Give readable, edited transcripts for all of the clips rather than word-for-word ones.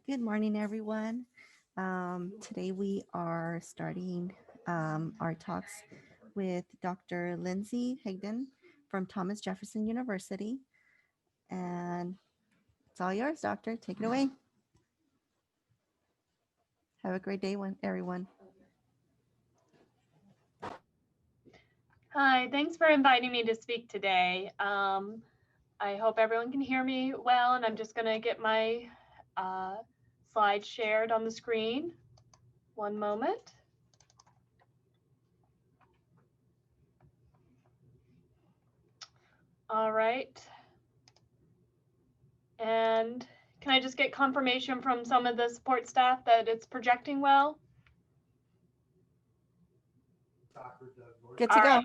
Good morning, everyone. Today we are starting our talks with Dr. Lindsay Higdon from Thomas Jefferson University. And it's all yours, Doctor. Take it away. Have a great day, everyone. Hi, thanks for inviting me to speak today. I hope everyone can hear me well, and I'm just going to get my slides shared on the screen. One moment. All right. And can I just get confirmation from some of the support staff that it's projecting well? Good to go.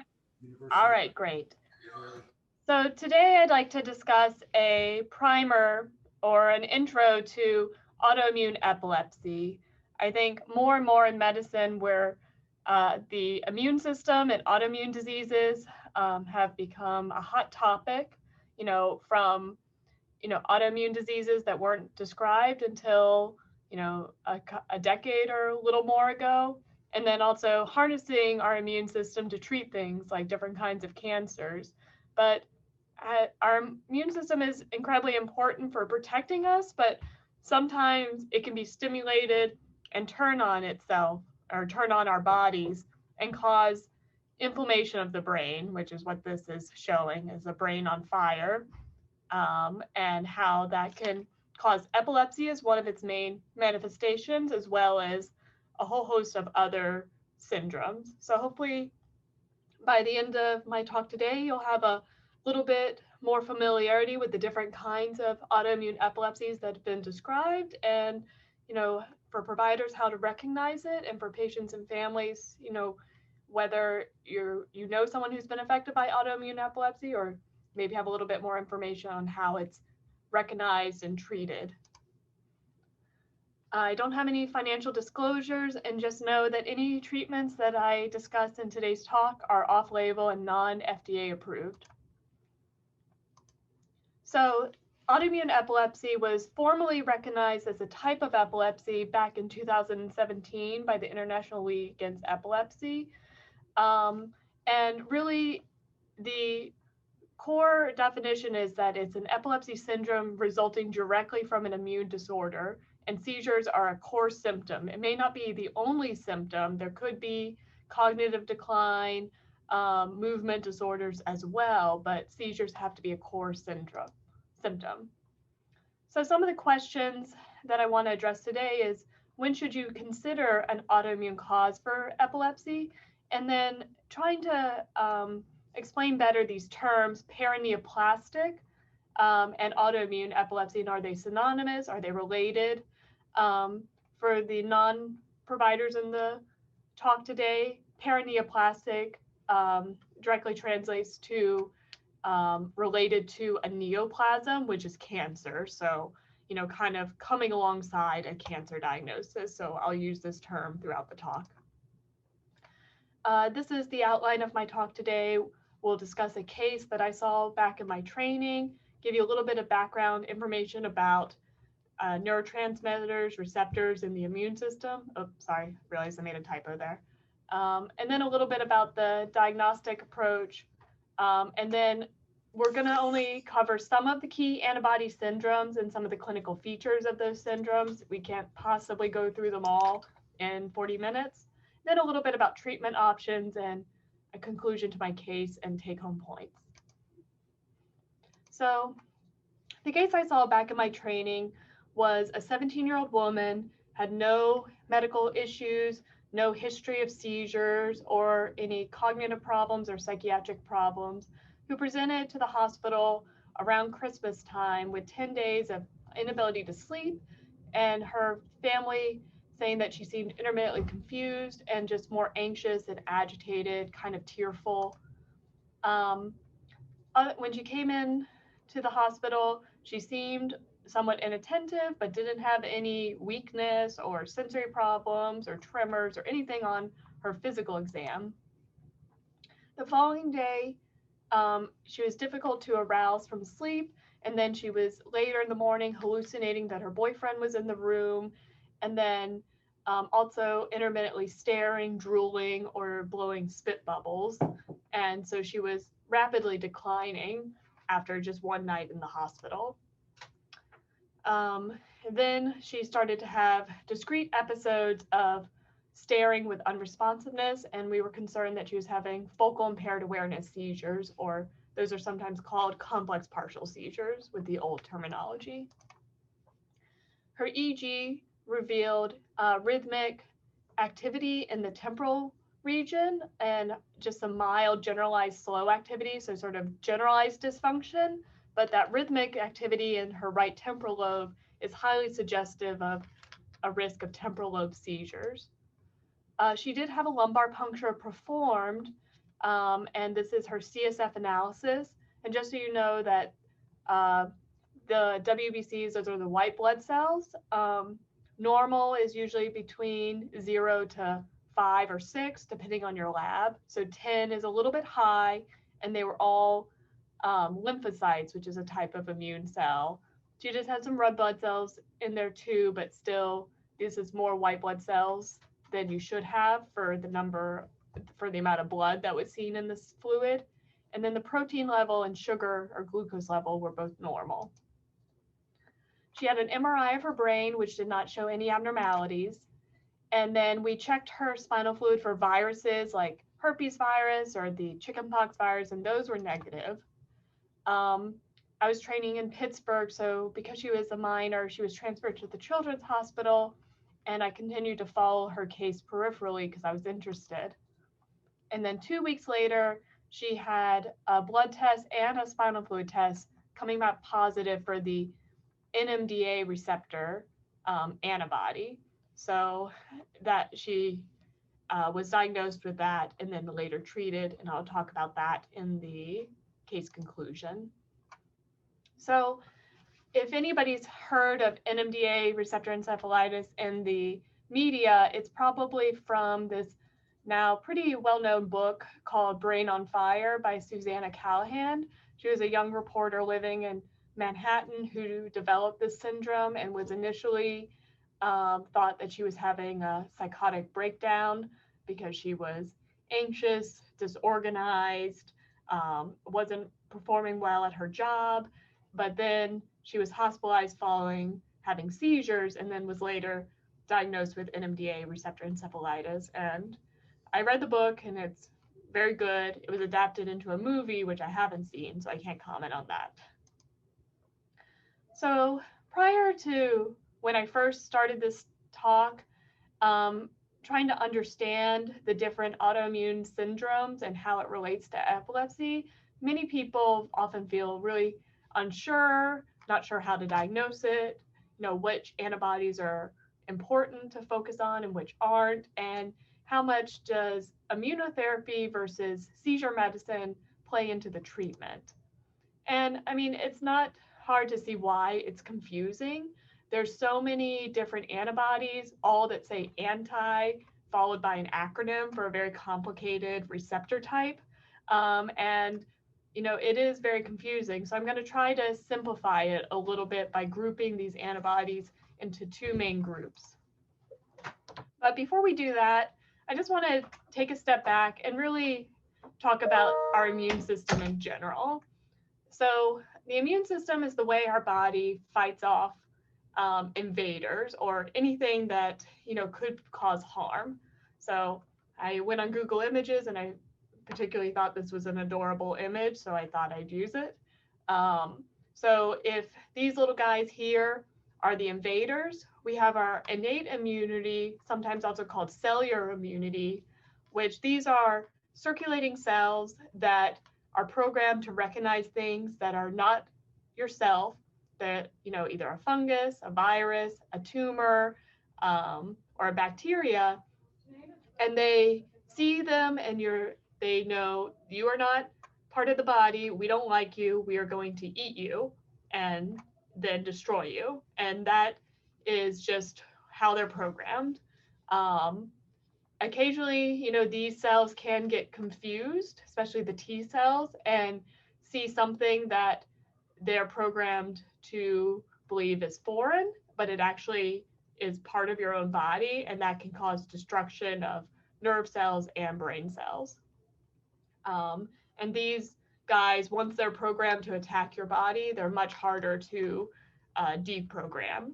All right, great. So today I'd like to discuss a primer or an intro to autoimmune epilepsy. I think more and more in medicine where the immune system and autoimmune diseases have become a hot topic, from autoimmune diseases that weren't described until a decade or a little more ago, and then also harnessing our immune system to treat things like different kinds of cancers. But our immune system is incredibly important for protecting us, but sometimes it can be stimulated and turn on itself or turn on our bodies and cause inflammation of the brain, which is what this is showing, is the brain on fire, and how that can cause epilepsy as one of its main manifestations, as well as a whole host of other syndromes. So hopefully by the end of my talk today, you'll have a little bit more familiarity with the different kinds of autoimmune epilepsies that have been described, and for providers how to recognize it, and for patients and families, whether you know someone who's been affected by autoimmune epilepsy, or maybe have a little bit more information on how it's recognized and treated. I don't have any financial disclosures, and just know that any treatments that I discuss in today's talk are off-label and non-FDA approved. So autoimmune epilepsy was formally recognized as a type of epilepsy back in 2017 by the International League Against Epilepsy. And really, the core definition is that it's an epilepsy syndrome resulting directly from an immune disorder, and seizures are a core symptom. It may not be the only symptom. There could be cognitive decline, movement disorders as well, but seizures have to be a core symptom. So some of the questions that I want to address today is, when should you consider an autoimmune cause for epilepsy? And then trying to explain better these terms, paraneoplastic and autoimmune epilepsy, and are they synonymous? Are they related? For the non-providers in the talk today, paraneoplastic directly translates to related to a neoplasm, which is cancer. So, kind of coming alongside a cancer diagnosis. So I'll use this term throughout the talk. This is the outline of my talk today. We'll discuss a case that I saw back in my training, give you a little bit of background information about neurotransmitters, receptors in the immune system. Oh, sorry, realized I made a typo there. And then a little bit about the diagnostic approach. And then we're going to only cover some of the key antibody syndromes and some of the clinical features of those syndromes. We can't possibly go through them all in 40 minutes. Then a little bit about treatment options and a conclusion to my case and take-home points. So the case I saw back in my training was a 17-year-old woman, had no medical issues, no history of seizures or any cognitive problems or psychiatric problems, who presented to the hospital around Christmas time with 10 days of inability to sleep, and her family saying that she seemed intermittently confused and just more anxious and agitated, kind of tearful. When she came in to the hospital, she seemed somewhat inattentive, but didn't have any weakness or sensory problems or tremors or anything on her physical exam. The following day, She was difficult to arouse from sleep, and then she was later in the morning hallucinating that her boyfriend was in the room, and then also intermittently staring, drooling, or blowing spit bubbles. And so she was rapidly declining after just one night in the hospital. Then she started to have discrete episodes of staring with unresponsiveness, and we were concerned that she was having focal impaired awareness seizures, or those are sometimes called complex partial seizures with the old terminology. Her EEG revealed rhythmic activity in the temporal region and just some mild generalized slow activity, so sort of generalized dysfunction, but that rhythmic activity in her right temporal lobe is highly suggestive of a risk of temporal lobe seizures. She did have a lumbar puncture performed, and this is her CSF analysis. And just so you know that the WBCs, those are the white blood cells. Normal is usually between 0 to 5 or 6, depending on your lab. So 10 is a little bit high, and they were all lymphocytes, which is a type of immune cell. She just had some red blood cells in there too, but still, this is more white blood cells than you should have for the amount of blood that was seen in this fluid. And then the protein level and sugar or glucose level were both normal. She had an MRI of her brain, which did not show any abnormalities. And then we checked her spinal fluid for viruses like herpes virus or the chickenpox virus, and those were negative. I was training in Pittsburgh, so because she was a minor, she was transferred to the Children's Hospital, and I continued to follow her case peripherally because I was interested. And then 2 weeks later, she had a blood test and a spinal fluid test coming back positive for the Nmda receptor antibody. So that she was diagnosed with that and then later treated, and I'll talk about that in the case conclusion. So if anybody's heard of Nmda receptor encephalitis in the media, it's probably from this now pretty well-known book called Brain on Fire by Susanna Callahan. She was a young reporter living in Manhattan who developed this syndrome and was initially thought that she was having a psychotic breakdown because she was anxious, disorganized, wasn't performing well at her job, but then she was hospitalized following having seizures and then was later diagnosed with Nmda receptor encephalitis. And I read the book and it's very good. It was adapted into a movie, which I haven't seen, so I can't comment on that. So prior to when I first started this talk, trying to understand the different autoimmune syndromes and how it relates to epilepsy, many people often feel really unsure, not sure how to diagnose it, which antibodies are important to focus on and which aren't, and how much does immunotherapy versus seizure medicine play into the treatment. And I mean, it's not hard to see why it's confusing. There's so many different antibodies, all that say anti, followed by an acronym for a very complicated receptor type. And it is very confusing. So I'm going to try to simplify it a little bit by grouping these antibodies into two main groups. But before we do that, I just want to take a step back and really talk about our immune system in general. So the immune system is the way our body fights off invaders or anything that could cause harm. So I went on Google Images and I particularly thought this was an adorable image, so I thought I'd use it. So if these little guys here are the invaders, we have our innate immunity, sometimes also called cellular immunity, which these are circulating cells that are programmed to recognize things that are not yourself, that either a fungus, a virus, a tumor, or a bacteria, and they see them and they know you are not part of the body, we don't like you, we are going to eat you and then destroy you. And that is just how they're programmed. occasionally, you know, these cells can get confused, especially the T cells, and see something that they're programmed to believe is foreign, but it actually is part of your own body, and that can cause destruction of nerve cells and brain cells. And these guys, once they're programmed to attack your body, they're much harder to deprogram.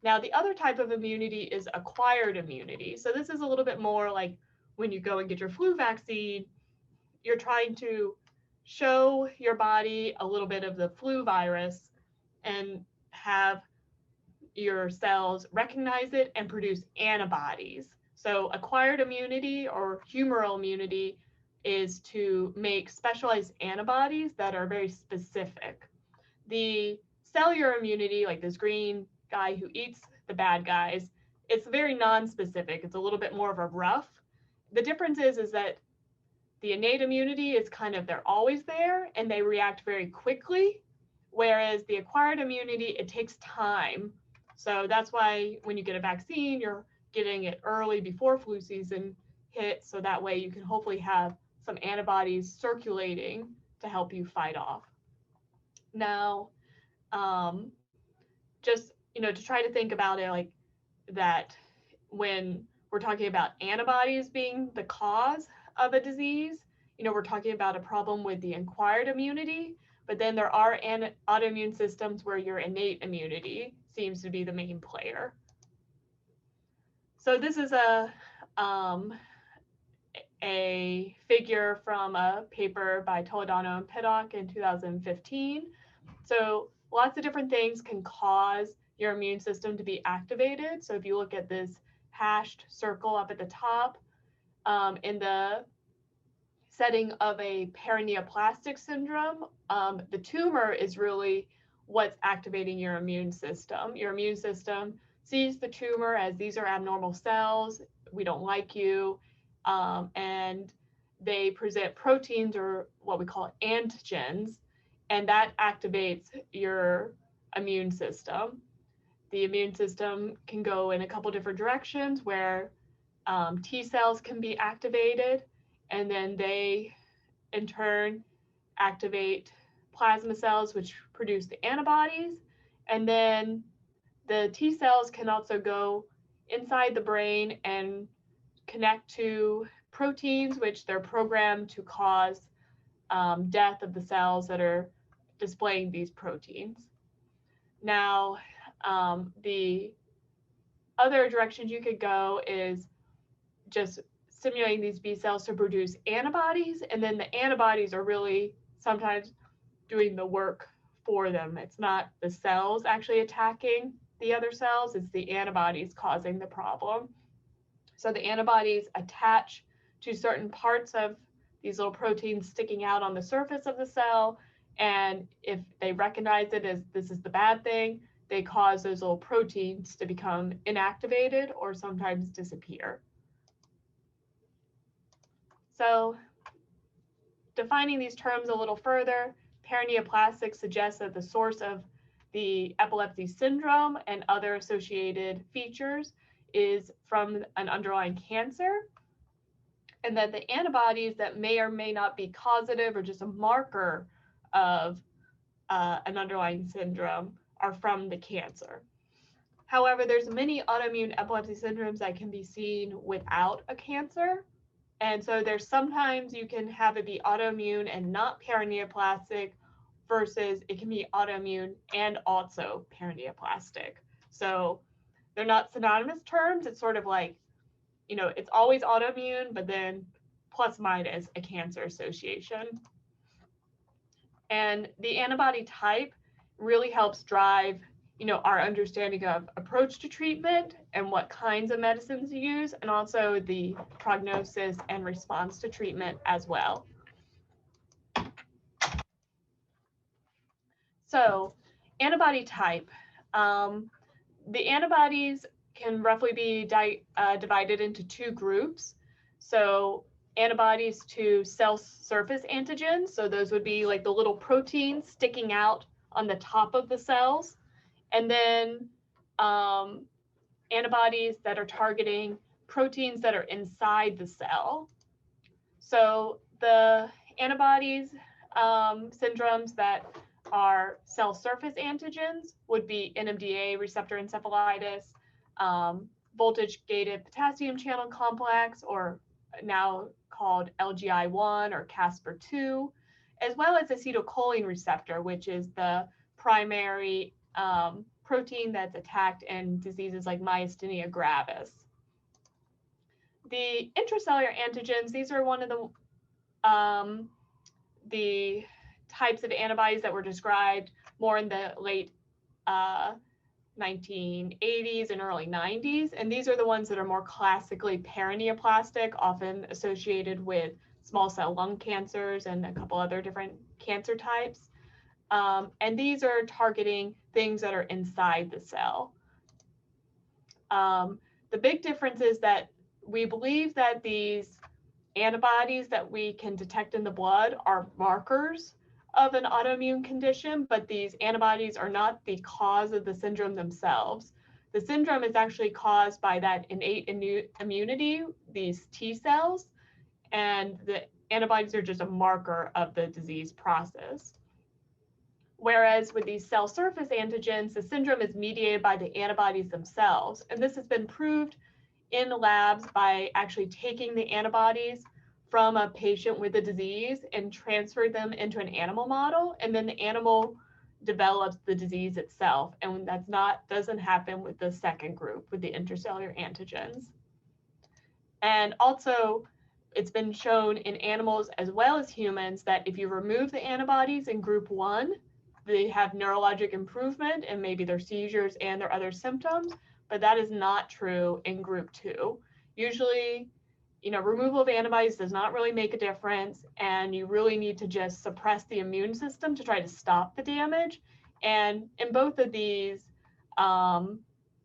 Now, the other type of immunity is acquired immunity. So this is a little bit more like when you go and get your flu vaccine, you're trying to show your body a little bit of the flu virus and have your cells recognize it and produce antibodies. So acquired immunity or humoral immunity is to make specialized antibodies that are very specific. The cellular immunity, like this green guy who eats the bad guys, it's very non-specific. It's a little bit more of a rough. The difference is that the innate immunity is kind of, they're always there and they react very quickly, whereas the acquired immunity, it takes time. So that's why when you get a vaccine, you're getting it early before flu season hits, so that way you can hopefully have some antibodies circulating to help you fight off. Now, just, you know, to try to think about it like that, when we're talking about antibodies being the cause of a disease, you know, we're talking about a problem with the acquired immunity, but then there are autoimmune systems where your innate immunity seems to be the main player. So this is a figure from a paper by Toledano and Piddock in 2015. So lots of different things can cause your immune system to be activated. So if you look at this hashed circle up at the top, in the setting of a paraneoplastic syndrome, the tumor is really what's activating your immune system. Your immune system sees the tumor as these are abnormal cells, we don't like you, and they present proteins or what we call antigens, and that activates your immune system. The immune system can go in a couple different directions where T cells can be activated, and then they in turn activate plasma cells, which produce the antibodies. And then the T cells can also go inside the brain and connect to proteins, which they're programmed to cause death of the cells that are displaying these proteins. Now, the other directions you could go is just stimulating these B cells to produce antibodies, and then the antibodies are really sometimes doing the work for them. It's not the cells actually attacking the other cells, it's the antibodies causing the problem. So the antibodies attach to certain parts of these little proteins sticking out on the surface of the cell, and if they recognize it as this is the bad thing, they cause those little proteins to become inactivated or sometimes disappear. So defining these terms a little further, paraneoplastic suggests that the source of the epilepsy syndrome and other associated features is from an underlying cancer, and that the antibodies that may or may not be causative or just a marker of an underlying syndrome are from the cancer. However, there's many autoimmune epilepsy syndromes that can be seen without a cancer. And so there's sometimes you can have it be autoimmune and not paraneoplastic, versus it can be autoimmune and also paraneoplastic. So they're not synonymous terms. It's sort of like, you know, it's always autoimmune, but then plus minus a cancer association. And the antibody type really helps drive, you know, our understanding of approach to treatment and what kinds of medicines to use, and also the prognosis and response to treatment as well. So antibody type. The antibodies can roughly be divided into two groups. So antibodies to cell surface antigens. So those would be like the little proteins sticking out on the top of the cells. And then antibodies that are targeting proteins that are inside the cell. So the antibodies syndromes that are cell surface antigens would be Nmda, receptor encephalitis, voltage-gated potassium channel complex, or now called LGI1 or Caspr2, as well as acetylcholine receptor, which is the primary protein that's attacked in diseases like myasthenia gravis. The intracellular antigens, these are one of the types of antibodies that were described more in the late 1980s and early 90s. And these are the ones that are more classically paraneoplastic, often associated with small cell lung cancers and a couple other different cancer types. And these are targeting things that are inside the cell. The big difference is that we believe that these antibodies that we can detect in the blood are markers of an autoimmune condition, but these antibodies are not the cause of the syndrome themselves. The syndrome is actually caused by that innate immunity, these T cells, and the antibodies are just a marker of the disease process. Whereas with these cell surface antigens, the syndrome is mediated by the antibodies themselves. And this has been proved in the labs by actually taking the antibodies from a patient with a disease and transfer them into an animal model, and then the animal develops the disease itself. And doesn't happen with the second group, with the intracellular antigens. And also, it's been shown in animals as well as humans that if you remove the antibodies in group 1, they have neurologic improvement and maybe their seizures and their other symptoms, but that is not true in group 2. Usually, removal of antibodies does not really make a difference, and you really need to just suppress the immune system to try to stop the damage. And in both of these,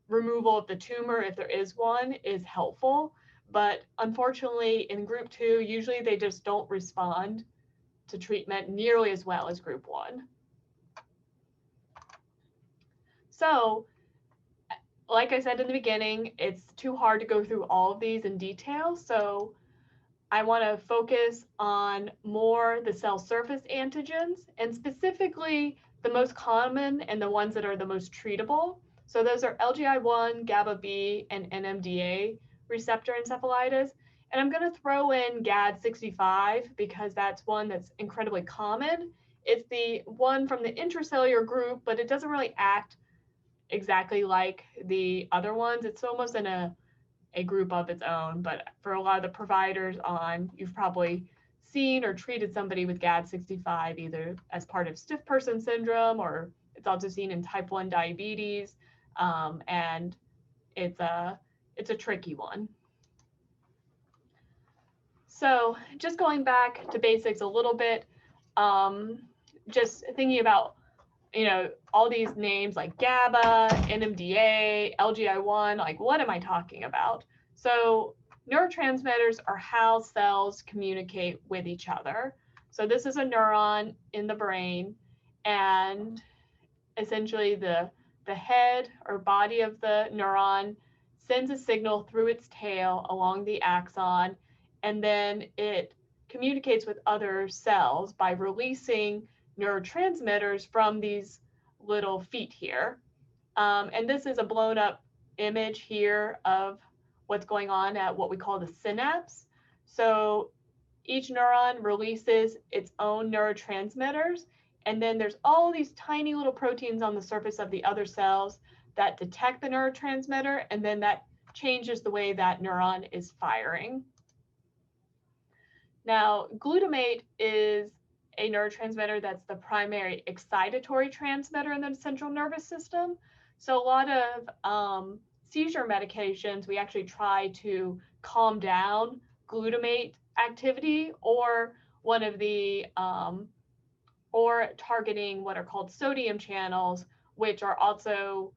removal of the tumor, if there is one, is helpful. But unfortunately, in group 2, usually they just don't respond to treatment nearly as well as group 1. So, like I said in the beginning, it's too hard to go through all of these in detail. So I want to focus on more the cell surface antigens, and specifically the most common and the ones that are the most treatable. So those are LGI1, Gaba B, and Nmda receptor encephalitis. And I'm going to throw in GAD65 because that's one that's incredibly common. It's the one from the intracellular group, but it doesn't really act exactly like the other ones. It's almost in a group of its own, but for a lot of the providers you've probably seen or treated somebody with GAD65 either as part of stiff person syndrome, or it's also seen in type 1 diabetes, and it's a tricky one. So just going back to basics a little bit, just thinking about all these names like GABA, NMDA, LGI1, like what am I talking about? So neurotransmitters are how cells communicate with each other. So this is a neuron in the brain, and essentially the head or body of the neuron sends a signal through its tail along the axon, and then it communicates with other cells by releasing neurotransmitters from these little feet here. And this is a blown up image here of what's going on at what we call the synapse. So each neuron releases its own neurotransmitters, and then there's all these tiny little proteins on the surface of the other cells that detect the neurotransmitter, and then that changes the way that neuron is firing. Now, glutamate is a neurotransmitter that's the primary excitatory transmitter in the central nervous system. So a lot of seizure medications, we actually try to calm down glutamate activity, or one of the, or targeting what are called sodium channels, which are also,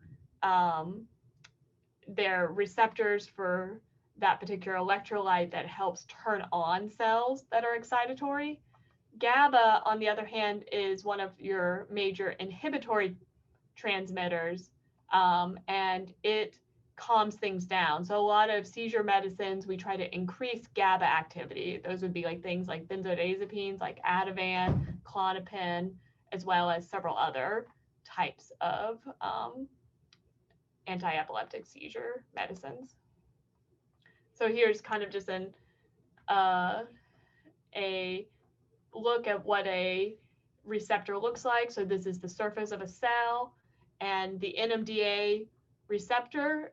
they're receptors for that particular electrolyte that helps turn on cells that are excitatory. GABA, on the other hand, is one of your major inhibitory transmitters, and it calms things down. So a lot of seizure medicines, we try to increase GABA activity. Those would be like things like benzodiazepines, like Ativan, Klonopin, as well as several other types of anti-epileptic seizure medicines. So here's kind of just a look at what a receptor looks like. So this is the surface of a cell, and the Nmda receptor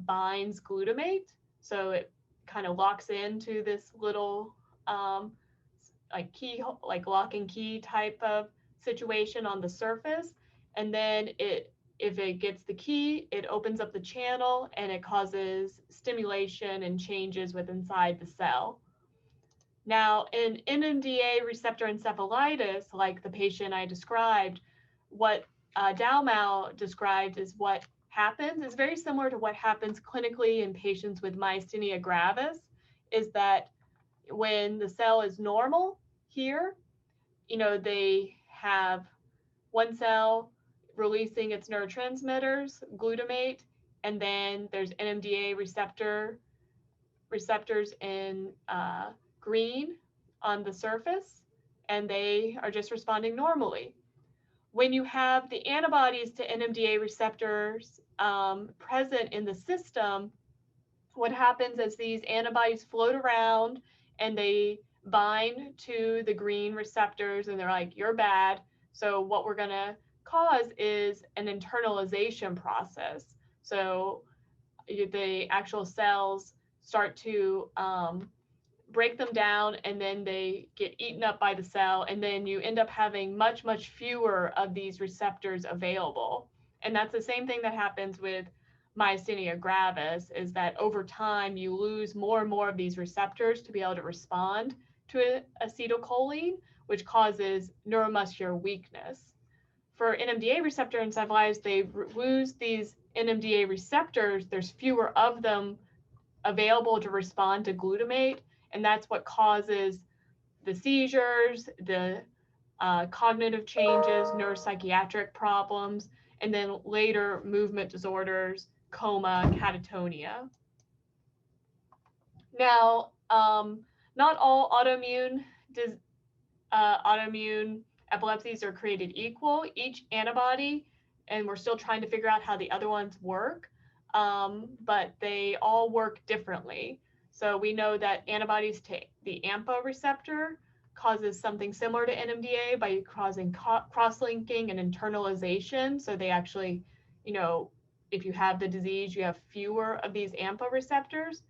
binds glutamate. So it kind of locks into this little like lock and key type of situation on the surface. And then if it gets the key, it opens up the channel and it causes stimulation and changes inside the cell. Now, in Nmda receptor encephalitis, like the patient I described, what Dalmau described is what happens is very similar to what happens clinically in patients with myasthenia gravis, is that when the cell is normal here, they have one cell releasing its neurotransmitters, glutamate, and then there's Nmda receptors in green on the surface, and they are just responding normally. When you have the antibodies to Nmda receptors present in the system, what happens is these antibodies float around and they bind to the green receptors, and they're like, you're bad. So what we're going to cause is an internalization process. So the actual cells start to break them down, and then they get eaten up by the cell, and then you end up having much, much fewer of these receptors available. And that's the same thing that happens with myasthenia gravis, is that over time you lose more and more of these receptors to be able to respond to acetylcholine, which causes neuromuscular weakness. For Nmda receptor encephalitis, they lose these Nmda receptors. There's fewer of them available to respond to glutamate, and that's what causes the seizures, the cognitive changes, neuropsychiatric problems, and then later movement disorders, coma, catatonia. Now, not all autoimmune epilepsies are created equal. Each antibody, and we're still trying to figure out how the other ones work, but they all work differently. So we know that antibodies to the AMPA receptor causes something similar to Nmda by causing cross-linking and internalization. So they actually, if you have the disease, you have fewer of these AMPA receptors.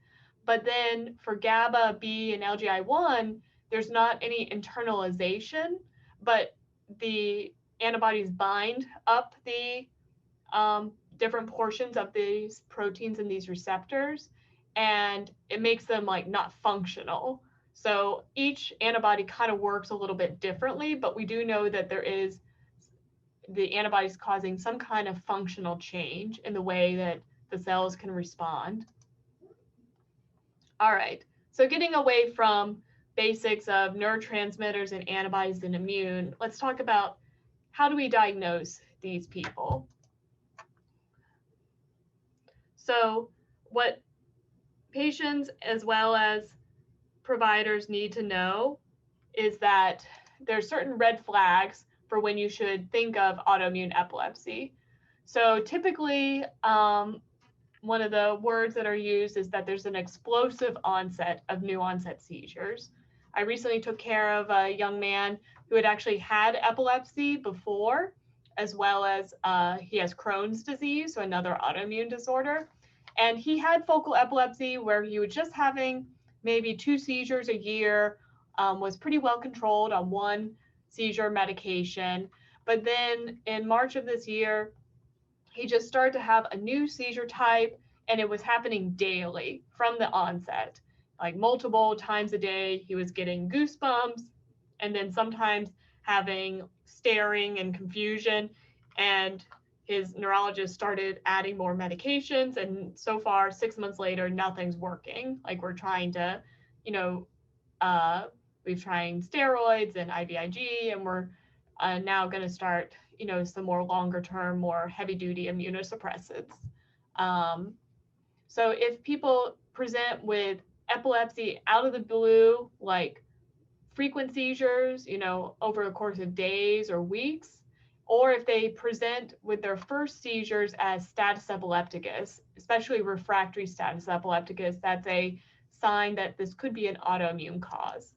But then for Gaba B and LGI1, there's not any internalization, but the antibodies bind up the different portions of these proteins and these receptors, and it makes them like not functional. So each antibody kind of works a little bit differently, but we do know that there is the antibodies causing some kind of functional change in the way that the cells can respond. All right, so getting away from basics of neurotransmitters and antibodies and immune, let's talk about how do we diagnose these people. So what patients as well as providers need to know is that there's certain red flags for when you should think of autoimmune epilepsy. So typically, one of the words that are used is that there's an explosive onset of new onset seizures. I recently took care of a young man who had actually had epilepsy before, as well as he has Crohn's disease, so another autoimmune disorder. And he had focal epilepsy where he was just having maybe 2 seizures a year, was pretty well controlled on 1 seizure medication. But then in March of this year, he just started to have a new seizure type, and it was happening daily from the onset, like multiple times a day. He was getting goosebumps, and then sometimes having staring and confusion, and his neurologist started adding more medications, and so far 6 months later, nothing's working. Like we're trying to, we've tried steroids and IVIG, and we're now going to start, some more longer term, more heavy duty immunosuppressants. So if people present with epilepsy out of the blue, like frequent seizures, over the course of days or weeks, or if they present with their first seizures as status epilepticus, especially refractory status epilepticus, that's a sign that this could be an autoimmune cause.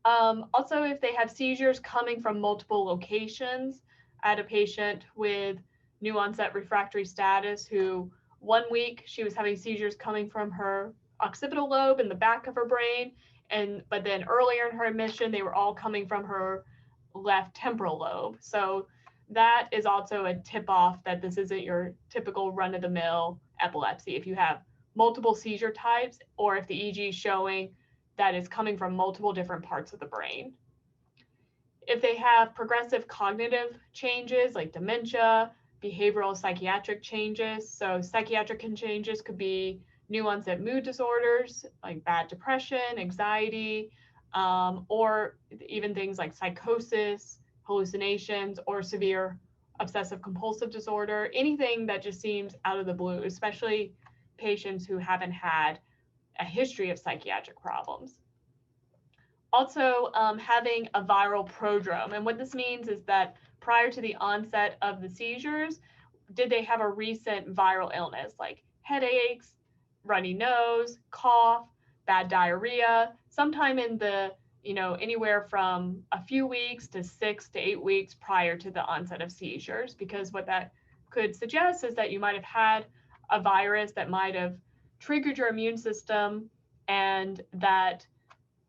Also, if they have seizures coming from multiple locations, I had a patient with new onset refractory status who 1 week she was having seizures coming from her occipital lobe in the back of her brain, but then earlier in her admission, they were all coming from her left temporal lobe. So that is also a tip-off that this isn't your typical run-of-the-mill epilepsy. If you have multiple seizure types, or if the EEG is showing that is coming from multiple different parts of the brain. If they have progressive cognitive changes like dementia, behavioral psychiatric changes, so psychiatric changes could be new onset mood disorders like bad depression, anxiety, or even things like psychosis, hallucinations, or severe obsessive compulsive disorder, anything that just seems out of the blue, especially patients who haven't had a history of psychiatric problems. Also, having a viral prodrome. And what this means is that prior to the onset of the seizures, did they have a recent viral illness like headaches, runny nose, cough, bad diarrhea, sometime in the, anywhere from a few weeks to 6 to 8 weeks prior to the onset of seizures, because what that could suggest is that you might have had a virus that might have triggered your immune system, and that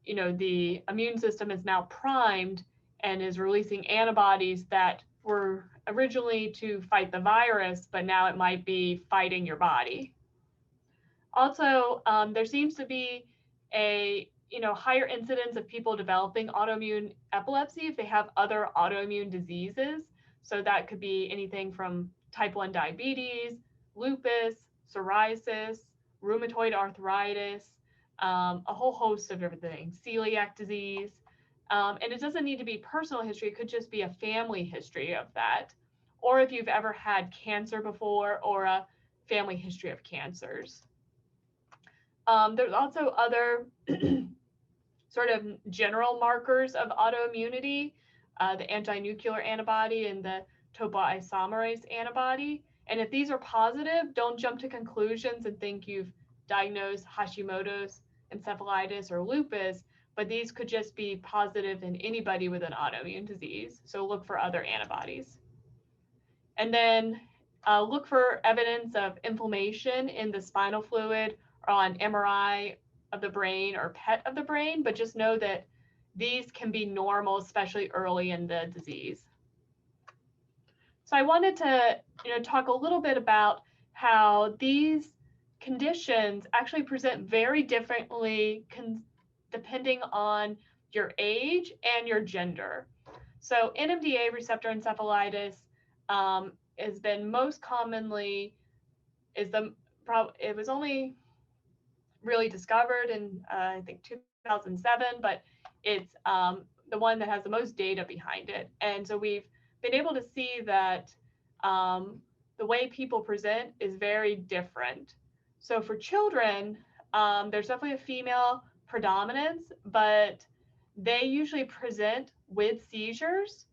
the immune system is now primed and is releasing antibodies that were originally to fight the virus, but now it might be fighting your body. Also, there seems to be a higher incidence of people developing autoimmune epilepsy if they have other autoimmune diseases. So that could be anything from type 1 diabetes, lupus, psoriasis, rheumatoid arthritis, a whole host of different things, celiac disease. And it doesn't need to be personal history. It could just be a family history of that. Or if you've ever had cancer before, or a family history of cancers. There's also other sort of general markers of autoimmunity, the anti-nuclear antibody and the topoisomerase antibody. And if these are positive, don't jump to conclusions and think you've diagnosed Hashimoto's, encephalitis, or lupus, but these could just be positive in anybody with an autoimmune disease. So look for other antibodies. And then look for evidence of inflammation in the spinal fluid or on MRI of the brain or PET of the brain, but just know that these can be normal, especially early in the disease. So I wanted to talk a little bit about how these conditions actually present very differently depending on your age and your gender. So Nmda receptor encephalitis has been most commonly, it was only really discovered in I think 2007, but it's the one that has the most data behind it. And so we've been able to see that the way people present is very different. So for children, there's definitely a female predominance, but they usually present with seizures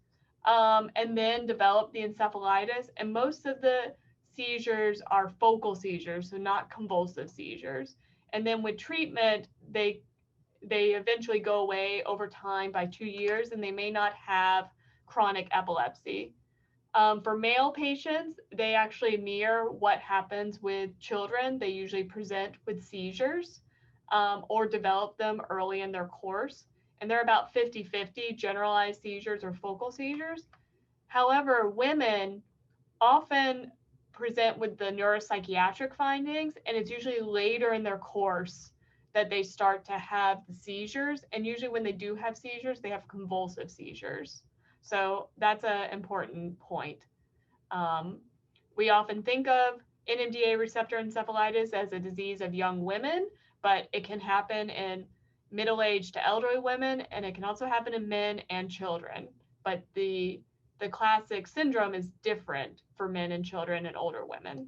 and then develop the encephalitis. And most of the seizures are focal seizures, so not convulsive seizures. And then with treatment, they eventually go away over time by 2 years, and they may not have chronic epilepsy. For male patients, they actually mirror what happens with children. They usually present with seizures or develop them early in their course. And they're about 50-50 generalized seizures or focal seizures. However, women often present with the neuropsychiatric findings, and it's usually later in their course that they start to have the seizures. And usually when they do have seizures, they have convulsive seizures. So that's an important point. We often think of Nmda receptor encephalitis as a disease of young women, but it can happen in middle-aged to elderly women, and it can also happen in men and children. But the classic syndrome is different for men and children and older women.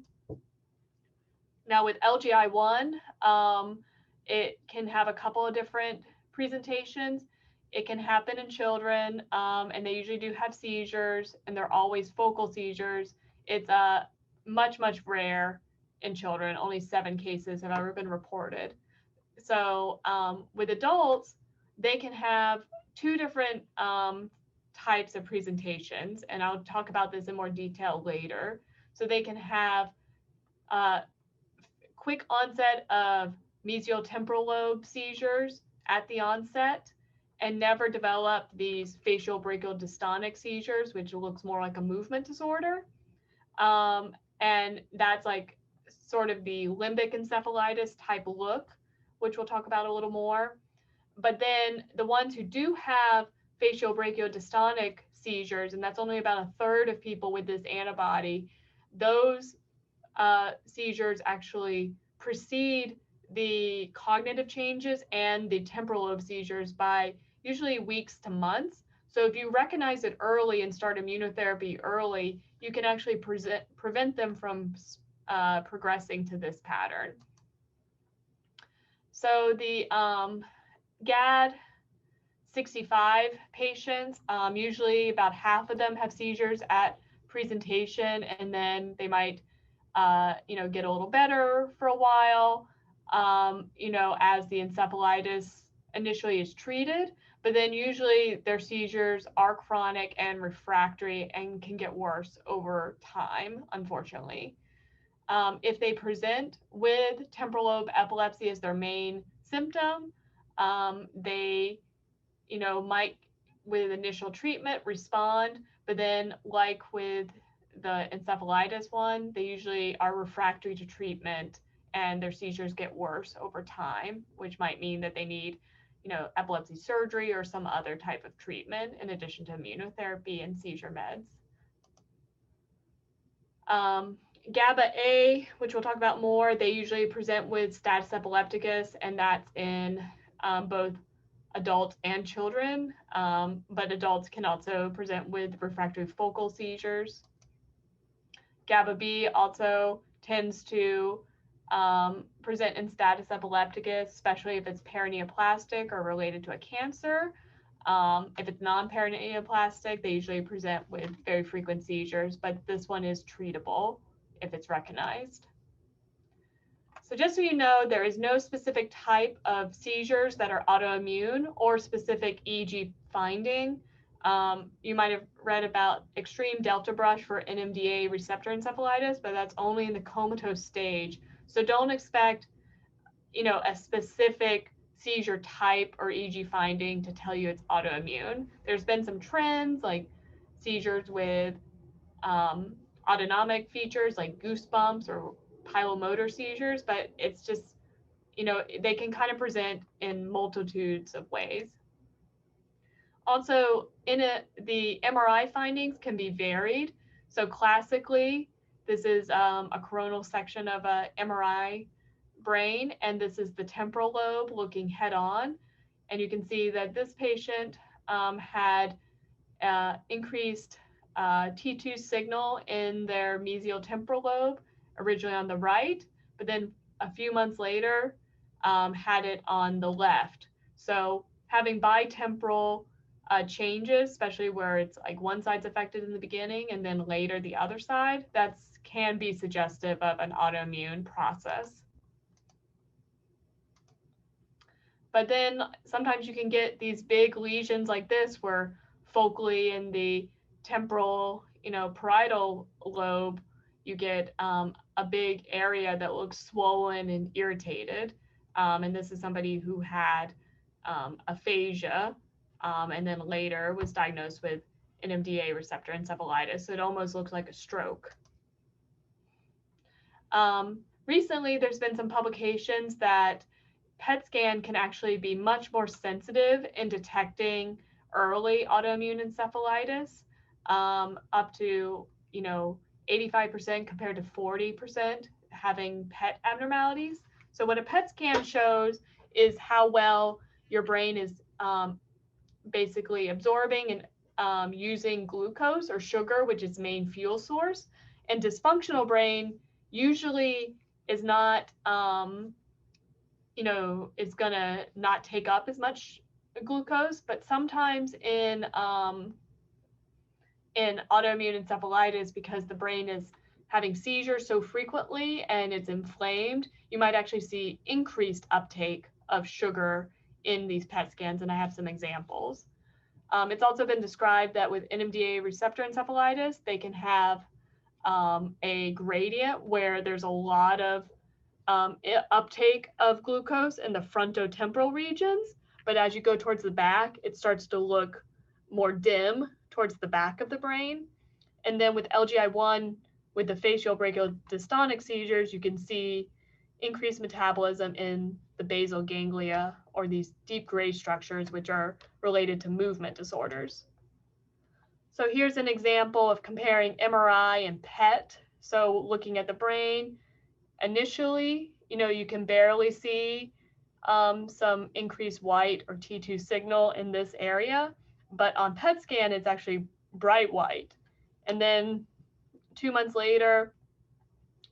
Now with LGI1, it can have a couple of different presentations. It can happen in children, and they usually do have seizures, and they're always focal seizures. It's much, much rare in children. Only 7 cases have ever been reported. So with adults, they can have 2 different types of presentations, and I'll talk about this in more detail later. So they can have quick onset of mesial temporal lobe seizures at the onset and never develop these facial brachial dystonic seizures, which looks more like a movement disorder. And that's like sort of the limbic encephalitis type look, which we'll talk about a little more. But then the ones who do have facial brachial dystonic seizures, and that's only about a third of people with this antibody, those seizures actually precede the cognitive changes and the temporal lobe seizures by usually weeks to months. So if you recognize it early and start immunotherapy early, you can actually prevent them from progressing to this pattern. So the GAD 65 patients, usually about half of them have seizures at presentation, and then they might get a little better for a while, as the encephalitis initially is treated, but then usually their seizures are chronic and refractory and can get worse over time, unfortunately. If they present with temporal lobe epilepsy as their main symptom, they, might with initial treatment respond, but then like with the encephalitis one, they usually are refractory to treatment and their seizures get worse over time, which might mean that they need, epilepsy surgery or some other type of treatment in addition to immunotherapy and seizure meds. Gaba A, which we'll talk about more, they usually present with status epilepticus, and that's in both adults and children, but adults can also present with refractory focal seizures. Gaba B also tends to present in status epilepticus, especially if it's paraneoplastic or related to a cancer. If it's non-paraneoplastic, they usually present with very frequent seizures, but this one is treatable if it's recognized. So just so you know, there is no specific type of seizures that are autoimmune or specific EEG finding. You might have read about extreme delta brush for Nmda receptor encephalitis, but that's only in the comatose stage. So don't expect, a specific seizure type or EEG finding to tell you it's autoimmune. There's been some trends like seizures with autonomic features like goosebumps or pilomotor seizures, but it's just, they can kind of present in multitudes of ways. Also, the MRI findings can be varied. So classically, this is a coronal section of a MRI brain, and this is the temporal lobe looking head on. And you can see that this patient had increased T2 signal in their mesial temporal lobe, originally on the right, but then a few months later had it on the left. So having bitemporal changes, especially where it's like one side's affected in the beginning and then later the other side, that can be suggestive of an autoimmune process. But then sometimes you can get these big lesions like this where focally in the temporal, parietal lobe, you get a big area that looks swollen and irritated. And this is somebody who had aphasia and then later was diagnosed with Nmda receptor encephalitis. So it almost looks like a stroke. Recently, there's been some publications that PET scan can actually be much more sensitive in detecting early autoimmune encephalitis, up to 85% compared to 40% having PET abnormalities. So what a PET scan shows is how well your brain is basically absorbing and using glucose or sugar, which is main fuel source. And dysfunctional brain usually is not, is going to not take up as much glucose, but sometimes in autoimmune encephalitis, because the brain is having seizures so frequently and it's inflamed, you might actually see increased uptake of sugar in these PET scans, and I have some examples. It's also been described that with Nmda receptor encephalitis, they can have a gradient where there's a lot of uptake of glucose in the frontotemporal regions, but as you go towards the back, it starts to look more dim towards the back of the brain. And then with LGI1, with the facial brachial dystonic seizures, you can see increased metabolism in the basal ganglia, or these deep gray structures, which are related to movement disorders. So here's an example of comparing MRI and PET. So looking at the brain, initially, you can barely see some increased white or T2 signal in this area, but on PET scan, it's actually bright white. And then 2 months later,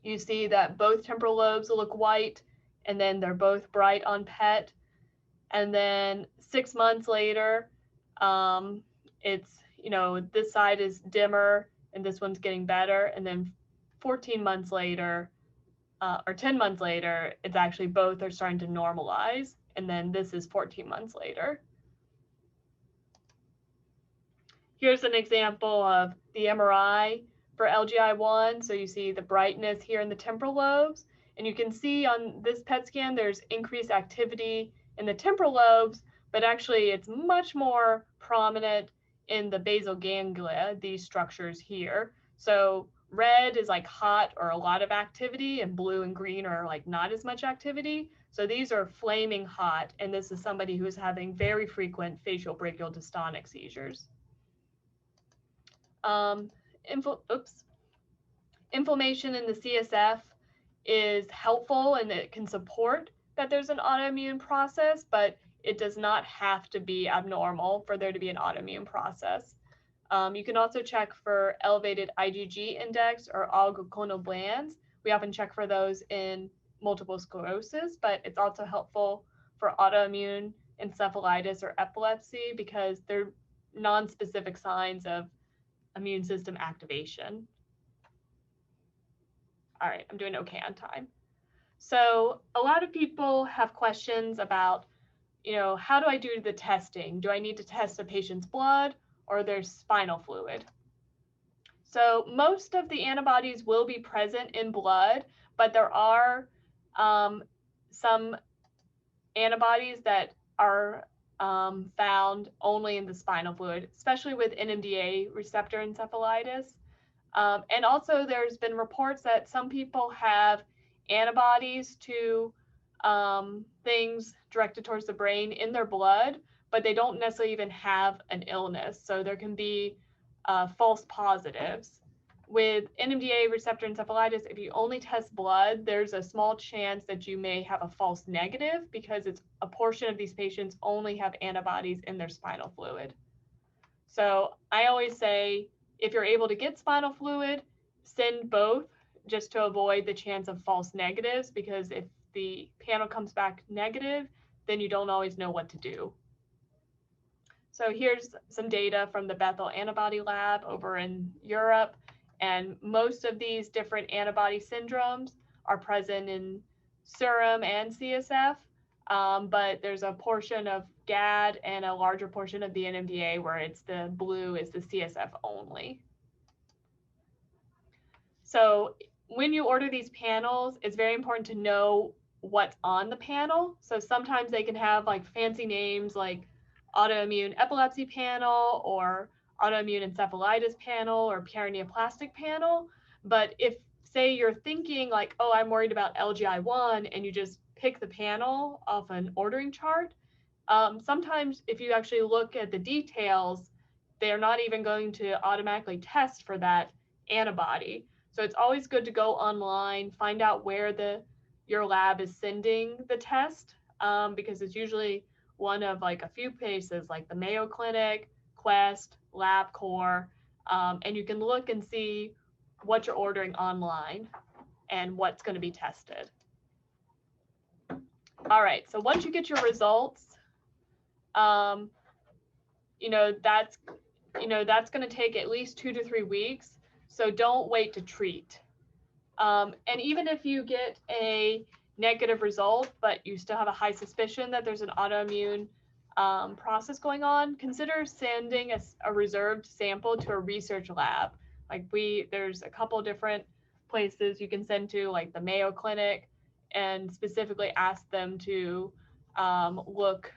you see that both temporal lobes look white, and then they're both bright on PET. And then 6 months later, it's, this side is dimmer and this one's getting better. And then 14 months later, or 10 months later, it's actually both are starting to normalize. And then this is 14 months later. Here's an example of the MRI for LGI1. So you see the brightness here in the temporal lobes. And you can see on this PET scan, there's increased activity in the temporal lobes, but actually it's much more prominent in the basal ganglia, these structures here. So red is like hot or a lot of activity, and blue and green are like not as much activity. So these are flaming hot, and this is somebody who is having very frequent facial brachial dystonic seizures. Inflammation in the CSF is helpful, and it can support that there's an autoimmune process, but it does not have to be abnormal for there to be an autoimmune process. You can also check for elevated IgG index or oligoclonal We often check for those in multiple sclerosis, but it's also helpful for autoimmune encephalitis or epilepsy because they're non-specific signs of immune system activation. All right, I'm doing okay on time. So a lot of people have questions about, how do I do the testing? Do I need to test a patient's blood or their spinal fluid? So most of the antibodies will be present in blood, but there are some antibodies that are found only in the spinal fluid, especially with Nmda receptor encephalitis. And also there's been reports that some people have antibodies to things directed towards the brain in their blood, but they don't necessarily even have an illness. So there can be false positives. With Nmda receptor encephalitis, if you only test blood, there's a small chance that you may have a false negative because it's a portion of these patients only have antibodies in their spinal fluid. So I always say, if you're able to get spinal fluid, send both just to avoid the chance of false negatives, because if the panel comes back negative, then you don't always know what to do. So here's some data from the Bethel Antibody Lab over in Europe. And most of these different antibody syndromes are present in serum and CSF, but there's a portion of GAD and a larger portion of the Nmda where it's the blue is the CSF only. So when you order these panels, it's very important to know what's on the panel. So sometimes they can have like fancy names like autoimmune epilepsy panel or autoimmune encephalitis panel or paraneoplastic panel. But if, say, you're thinking like, oh, I'm worried about LGI1, and you just pick the panel off an ordering chart, sometimes if you actually look at the details, they're not even going to automatically test for that antibody. So it's always good to go online, find out where your lab is sending the test, because it's usually one of like a few places like the Mayo Clinic, Quest, LabCorp, and you can look and see what you're ordering online. and what's going to be tested. All right, so once you get your results, that's going to take at least 2 to 3 weeks. So don't wait to treat. And even if you get a negative result, but you still have a high suspicion that there's an autoimmune process going on, consider sending a reserved sample to a research lab. There's a couple different places you can send to, like the Mayo Clinic, and specifically ask them to look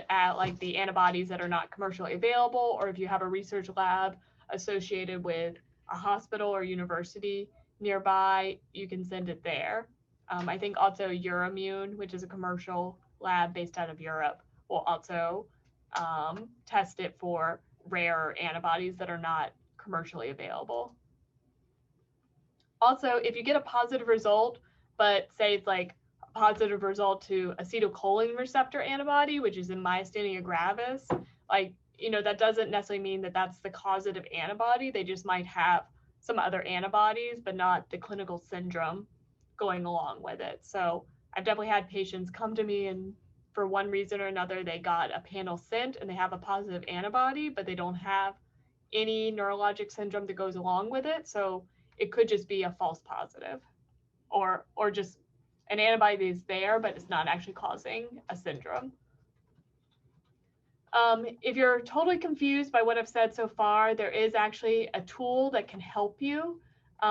at like the antibodies that are not commercially available, or if you have a research lab associated with a hospital or university nearby, you can send it there. I think also Euroimmune, which is a commercial lab based out of Europe, will also test it for rare antibodies that are not commercially available. Also, if you get a positive result, but say it's like a positive result to acetylcholine receptor antibody, which is in myasthenia gravis, that doesn't necessarily mean that that's the causative antibody. They just might have some other antibodies, but not the clinical syndrome going along with it. So I've definitely had patients come to me, and for one reason or another, they got a panel sent and they have a positive antibody, but they don't have any neurologic syndrome that goes along with it. So it could just be a false positive, or just an antibody that's there, but it's not actually causing a syndrome. If you're totally confused by what I've said so far, there is actually a tool that can help you.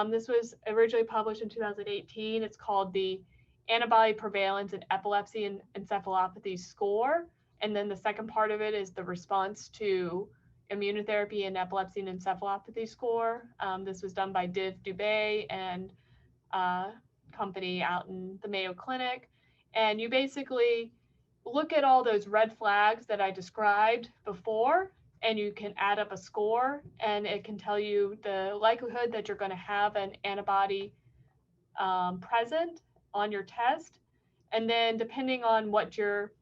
This was originally published in 2018. It's called the Antibody Prevalence in Epilepsy and Encephalopathy Score. And then the second part of it is the response to immunotherapy in epilepsy and encephalopathy score. This was done by Div Dubé and company out in the Mayo Clinic. And you basically look at all those red flags that I described before, and you can add up a score, and it can tell you the likelihood that you're going to have an antibody present on your test. And then depending on what your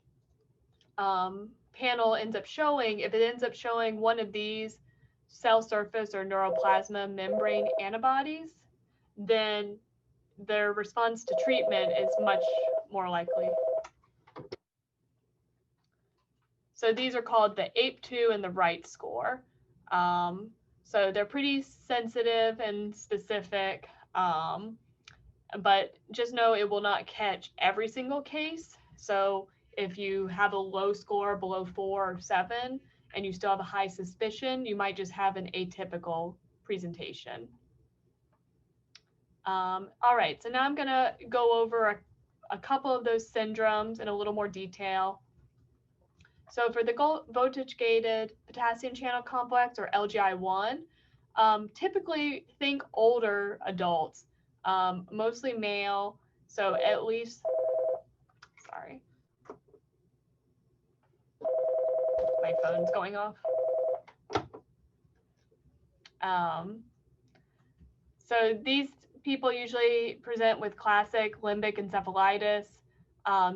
panel ends up showing, if it ends up showing one of these cell surface or neuroplasma membrane antibodies, then their response to treatment is much more likely. So these are called the APE2 and the Wright score. So they're pretty sensitive and specific, but just know it will not catch every single case. So if you have a low score below 4 or 7 and you still have a high suspicion, you might just have an atypical presentation. All right, so now I'm going to go over a couple of those syndromes in a little more detail. So for the voltage-gated potassium channel complex, or LGI1, typically think older adults, mostly male. So at least, sorry, my phone's going off. So these people usually present with classic limbic encephalitis,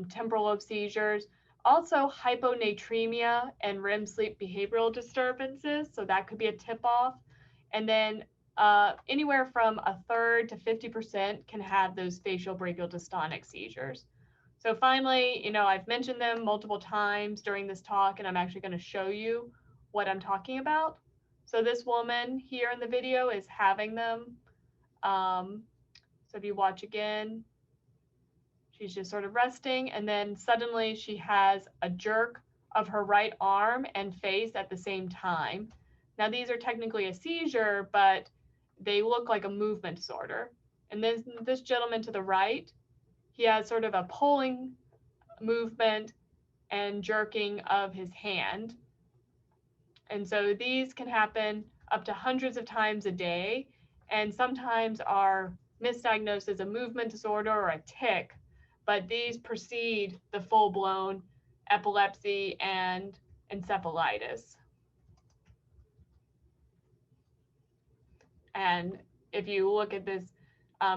temporal lobe seizures, also hyponatremia and REM sleep behavioral disturbances. So that could be a tip-off. And then anywhere from 1/3 to 50% can have those facial brachial dystonic seizures. So finally, I've mentioned them multiple times during this talk, and I'm actually going to show you what I'm talking about. So this woman here in the video is having them. So if you watch again, she's just sort of resting, and then suddenly she has a jerk of her right arm and face at the same time. Now these are technically a seizure, but they look like a movement disorder. And then this gentleman to the right, he has sort of a pulling movement and jerking of his hand. And so these can happen up to hundreds of times a day, and sometimes are misdiagnosed as a movement disorder or a tic, but these precede the full-blown epilepsy and encephalitis. And if you look at this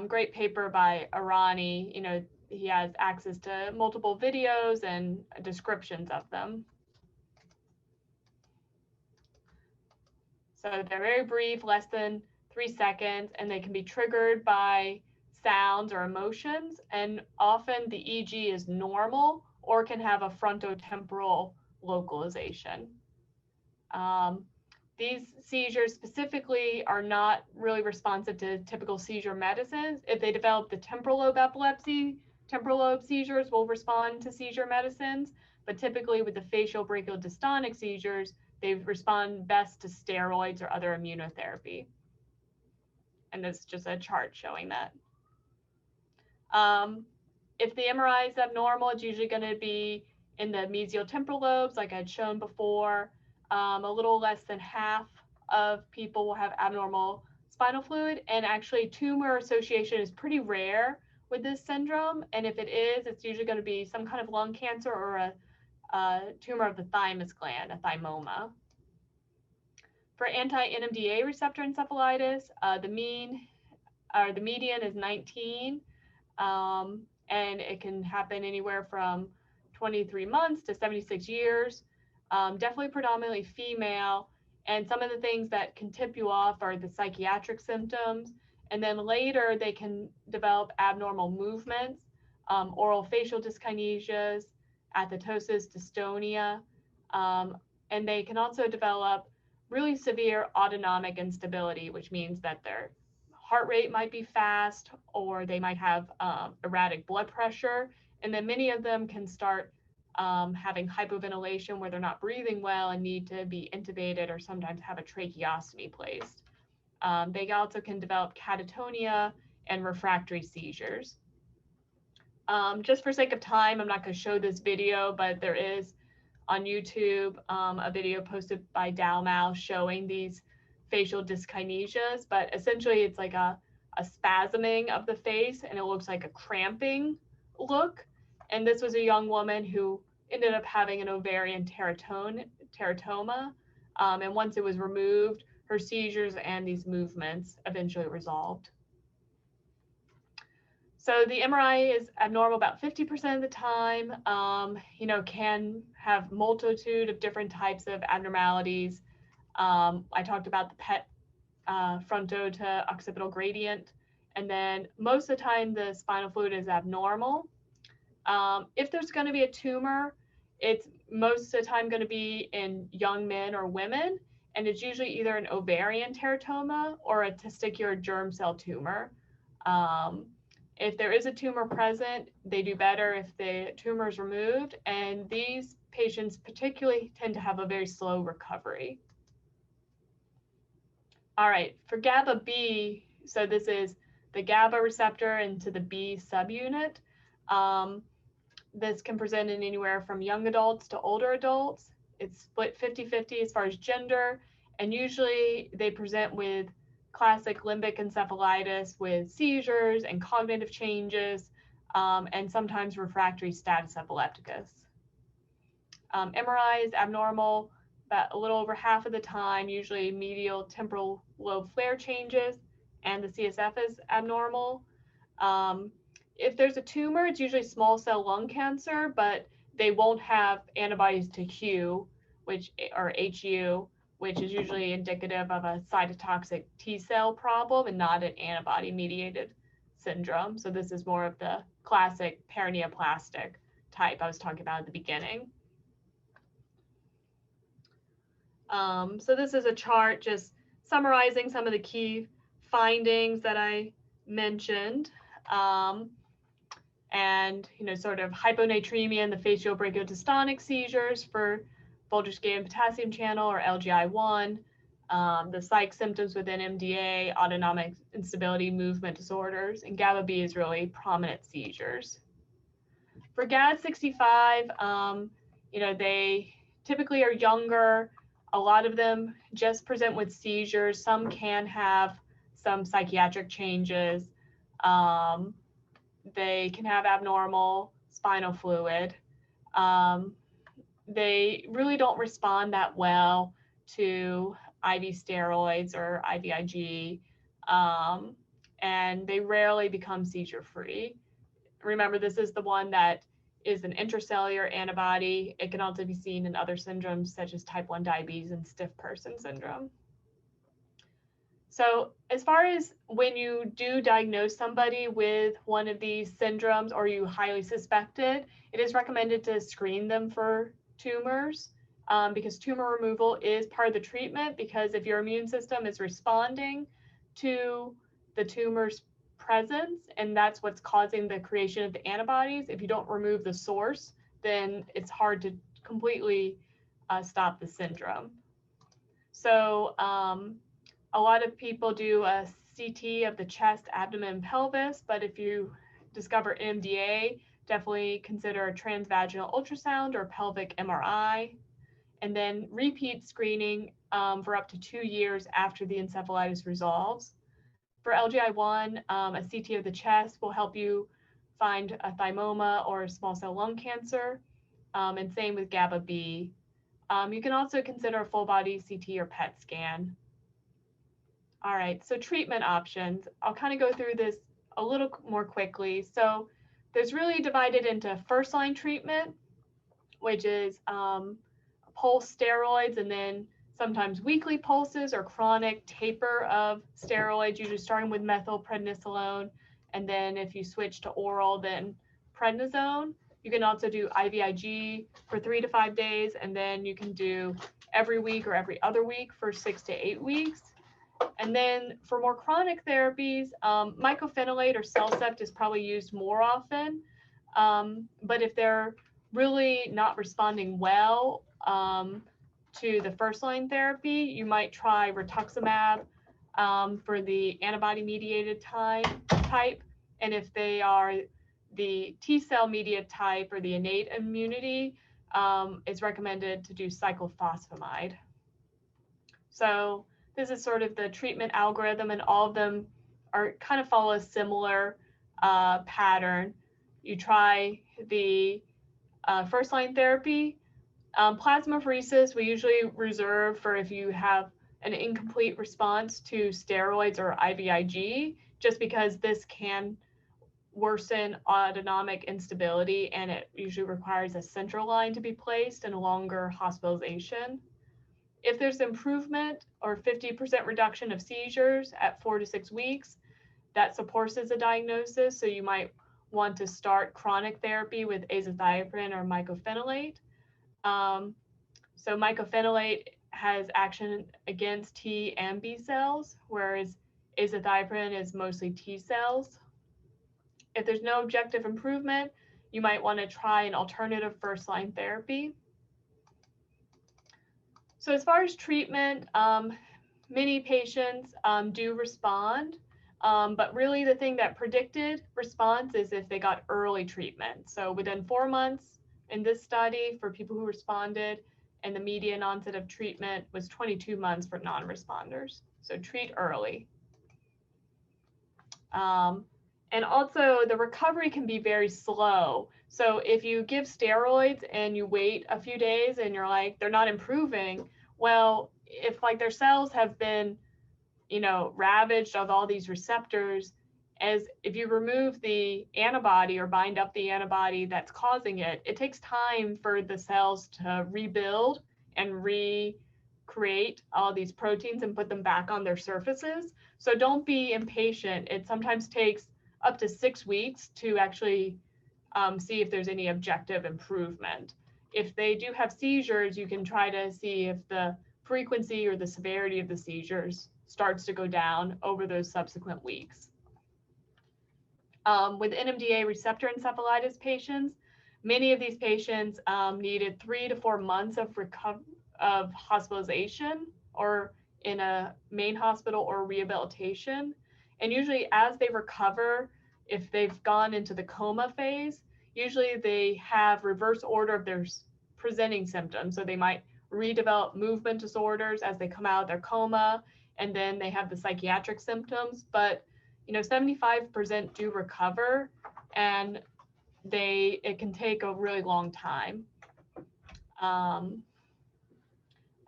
great paper by Arani, he has access to multiple videos and descriptions of them. So they're very brief, less than 3 seconds, and they can be triggered by sounds or emotions, and often the EEG is normal or can have a frontotemporal localization. These seizures specifically are not really responsive to typical seizure medicines. If they develop the temporal lobe epilepsy, temporal lobe seizures will respond to seizure medicines, but typically with the facial brachial dystonic seizures, they respond best to steroids or other immunotherapy. And this is just a chart showing that. If the MRI is abnormal, it's usually going to be in the mesial temporal lobes, like I'd shown before. A little less than half of people will have abnormal spinal fluid, and actually tumor association is pretty rare with this syndrome. And if it is, it's usually going to be some kind of lung cancer or a tumor of the thymus gland, a thymoma. For anti-Nmda receptor encephalitis, the median is 19, and it can happen anywhere from 23 months to 76 years. Definitely predominantly female, and some of the things that can tip you off are the psychiatric symptoms, and then later they can develop abnormal movements, oral facial dyskinesias, athetosis, dystonia, and they can also develop really severe autonomic instability, which means that their heart rate might be fast, or they might have erratic blood pressure, and then many of them can start having hypoventilation where they're not breathing well and need to be intubated or sometimes have a tracheostomy placed. They also can develop catatonia and refractory seizures. Just for sake of time, I'm not going to show this video, but there is on YouTube a video posted by Dalmau showing these facial dyskinesias, but essentially it's like a spasming of the face, and it looks like a cramping look. And this was a young woman who ended up having an ovarian teratoma. And once it was removed, her seizures and these movements eventually resolved. So the MRI is abnormal about 50% of the time, can have multitude of different types of abnormalities. I talked about the PET fronto to occipital gradient. And then most of the time, the spinal fluid is abnormal. If there's going to be a tumor, it's most of the time going to be in young men or women, and it's usually either an ovarian teratoma or a testicular germ cell tumor. If there is a tumor present, they do better if the tumor is removed, and these patients particularly tend to have a very slow recovery. All right, for Gaba B, so this is the GABA receptor into the B subunit. This can present in anywhere from young adults to older adults. It's split 50-50 as far as gender, and usually they present with classic limbic encephalitis with seizures and cognitive changes, and sometimes refractory status epilepticus. MRI is abnormal about a little over half of the time, usually medial temporal lobe flare changes, and the CSF is abnormal. If there's a tumor, it's usually small cell lung cancer, but they won't have antibodies to HU, HU, which is usually indicative of a cytotoxic T cell problem and not an antibody mediated syndrome. So this is more of the classic paraneoplastic type I was talking about at the beginning. So this is a chart just summarizing some of the key findings that I mentioned. And sort of hyponatremia in the facial brachial dystonic seizures for voltage gated potassium channel or LGI1, the psych symptoms within Nmda, autonomic instability, movement disorders, and Gaba B is really prominent seizures. For GAD65, they typically are younger. A lot of them just present with seizures. Some can have some psychiatric changes. They can have abnormal spinal fluid. They really don't respond that well to IV steroids or IVIG, and they rarely become seizure-free. Remember, this is the one that is an intracellular antibody. It can also be seen in other syndromes such as type 1 diabetes and stiff person syndrome. So as far as when you do diagnose somebody with one of these syndromes or you highly suspect it, it is recommended to screen them for tumors because tumor removal is part of the treatment, because if your immune system is responding to the tumor's presence and that's what's causing the creation of the antibodies, if you don't remove the source, then it's hard to completely stop the syndrome. So a lot of people do a CT of the chest, abdomen, and pelvis, but if you discover Nmda, definitely consider a transvaginal ultrasound or pelvic MRI, and then repeat screening for up to 2 years after the encephalitis resolves. For LGI1, a CT of the chest will help you find a thymoma or small cell lung cancer, and same with Gaba B. You can also consider a full body CT or PET scan. All right, so treatment options. I'll kind of go through this a little more quickly. So there's really divided into first line treatment, which is pulse steroids and then sometimes weekly pulses or chronic taper of steroids, usually starting with methylprednisolone. And then if you switch to oral, then prednisone. You can also do IVIG for 3 to 5 days, and then you can do every week or every other week for 6 to 8 weeks. And then for more chronic therapies, mycophenolate or Cellcept is probably used more often. But if they're really not responding well to the first line therapy, you might try rituximab for the antibody mediated type. And if they are the T cell mediated type or the innate immunity, it's recommended to do cyclophosphamide. So this is sort of the treatment algorithm, and all of them are kind of follow a similar pattern. You try the first line therapy. Plasmapheresis we usually reserve for if you have an incomplete response to steroids or IVIG, just because this can worsen autonomic instability, and it usually requires a central line to be placed and a longer hospitalization. If there's improvement or 50% reduction of seizures at 4 to 6 weeks, that supports as a diagnosis. So you might want to start chronic therapy with azathioprine or mycophenolate. So mycophenolate has action against T and B cells, whereas azathioprine is mostly T cells. If there's no objective improvement, you might want to try an alternative first-line therapy. So as far as treatment, many patients do respond, but really the thing that predicted response is if they got early treatment. So within 4 months in this study for people who responded, and the median onset of treatment was 22 months for non-responders. So treat early. And also the recovery can be very slow. So if you give steroids and you wait a few days and you're like, they're not improving, well, if like their cells have been, ravaged of all these receptors, as if you remove the antibody or bind up the antibody that's causing it, it takes time for the cells to rebuild and recreate all these proteins and put them back on their surfaces. So don't be impatient. It sometimes takes up to 6 weeks to actually see if there's any objective improvement. If they do have seizures, you can try to see if the frequency or the severity of the seizures starts to go down over those subsequent weeks. With Nmda receptor encephalitis patients, many of these patients needed 3 to 4 months of hospitalization or in a main hospital or rehabilitation. And usually as they recover, if they've gone into the coma phase, usually they have reverse order of their presenting symptoms. So they might redevelop movement disorders as they come out of their coma, and then they have the psychiatric symptoms. But 75% do recover, and it can take a really long time.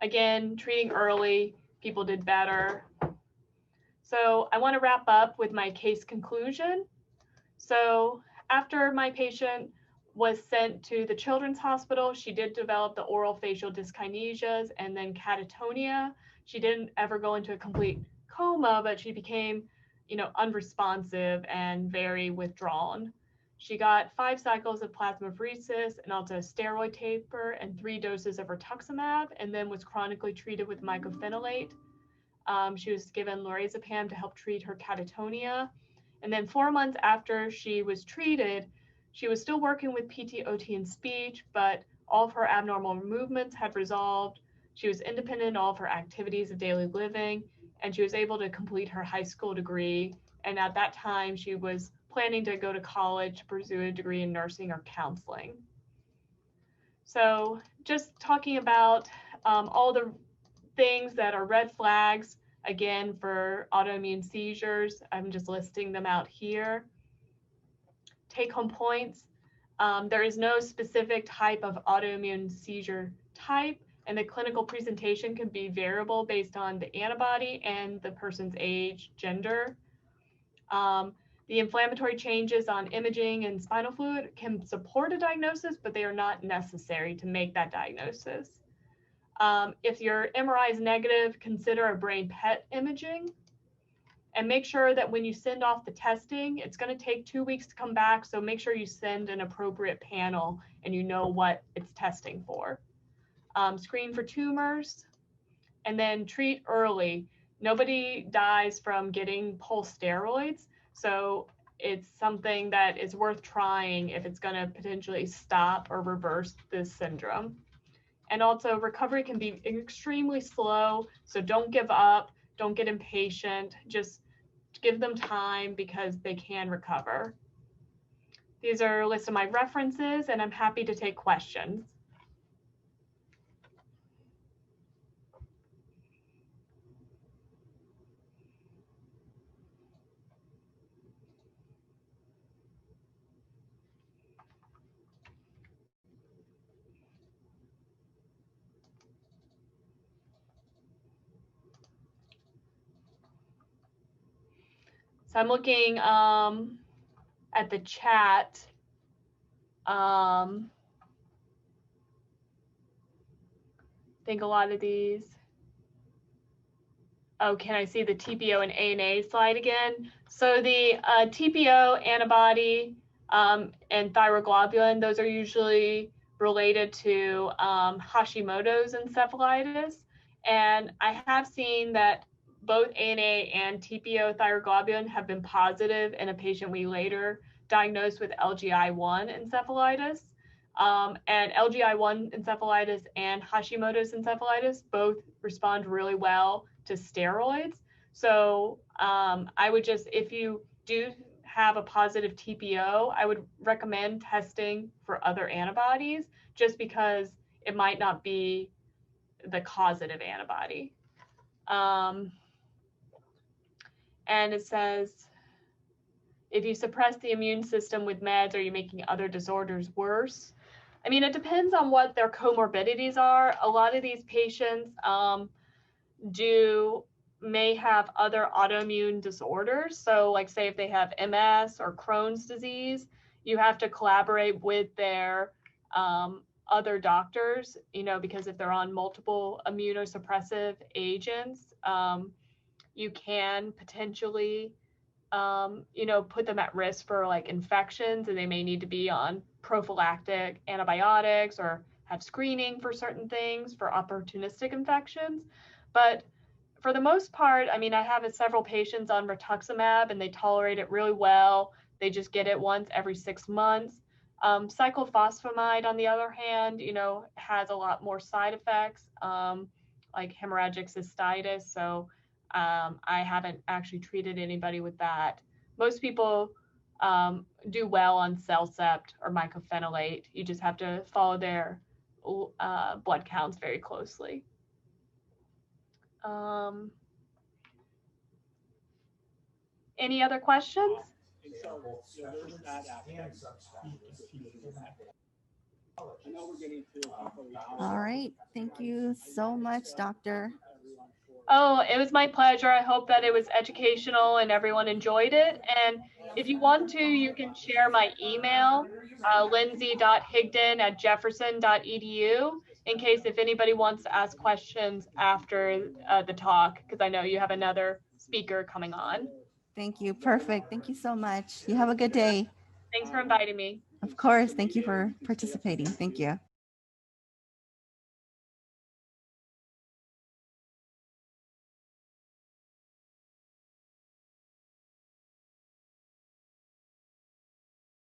Again, treating early, people did better. So I want to wrap up with my case conclusion. So after my patient was sent to the Children's Hospital, she did develop the oral facial dyskinesias and then catatonia. She didn't ever go into a complete coma, but she became, unresponsive and very withdrawn. She got 5 cycles of plasmapheresis and also a steroid taper and 3 doses of rituximab, and then was chronically treated with mycophenolate. She was given lorazepam to help treat her catatonia. And then 4 months after she was treated, she was still working with PT, OT, and speech, but all of her abnormal movements had resolved. She was independent in all of her activities of daily living, and she was able to complete her high school degree. And at that time, she was planning to go to college to pursue a degree in nursing or counseling. So just talking about all the things that are red flags, again, for autoimmune seizures. I'm just listing them out here. Take-home points. There is no specific type of autoimmune seizure type, and the clinical presentation can be variable based on the antibody and the person's age, gender. The inflammatory changes on imaging and spinal fluid can support a diagnosis, but they are not necessary to make that diagnosis. If your MRI is negative, consider a brain PET imaging, and make sure that when you send off the testing, it's going to take 2 weeks to come back. So make sure you send an appropriate panel and you know what it's testing for. Screen for tumors, and then treat early. Nobody dies from getting pulse steroids. So it's something that is worth trying if it's going to potentially stop or reverse this syndrome. And also, recovery can be extremely slow, so don't give up, don't get impatient, just give them time because they can recover. These are a list of my references, and I'm happy to take questions. So I'm looking at the chat. I think a lot of these. Oh, can I see the TPO and ANA slide again? So the TPO antibody and thyroglobulin, those are usually related to Hashimoto's encephalitis. And I have seen that both ANA and TPO thyroglobulin have been positive in a patient we later diagnosed with LGI1 encephalitis. And LGI1 encephalitis and Hashimoto's encephalitis both respond really well to steroids. So I would just, if you do have a positive TPO, I would recommend testing for other antibodies just because it might not be the causative antibody. And it says, if you suppress the immune system with meds, are you making other disorders worse? I mean, it depends on what their comorbidities are. A lot of these patients may have other autoimmune disorders. So like say if they have MS or Crohn's disease, you have to collaborate with their other doctors, because if they're on multiple immunosuppressive agents, you can potentially, put them at risk for like infections, and they may need to be on prophylactic antibiotics or have screening for certain things for opportunistic infections. But for the most part, I mean, I have several patients on rituximab and they tolerate it really well. They just get it once every 6 months. Cyclophosphamide, on the other hand, has a lot more side effects, like hemorrhagic cystitis. So I haven't actually treated anybody with that. Most people do well on Cellcept or mycophenolate. You just have to follow their blood counts very closely. Any other questions? All right. Thank you so much, Doctor. Oh, it was my pleasure. I hope that it was educational and everyone enjoyed it. And if you want to, you can share my email, lindsay.higdon@jefferson.edu, in case if anybody wants to ask questions after the talk, because I know you have another speaker coming on. Thank you. Perfect. Thank you so much. You have a good day. Thanks for inviting me. Of course. Thank you for participating. Thank you.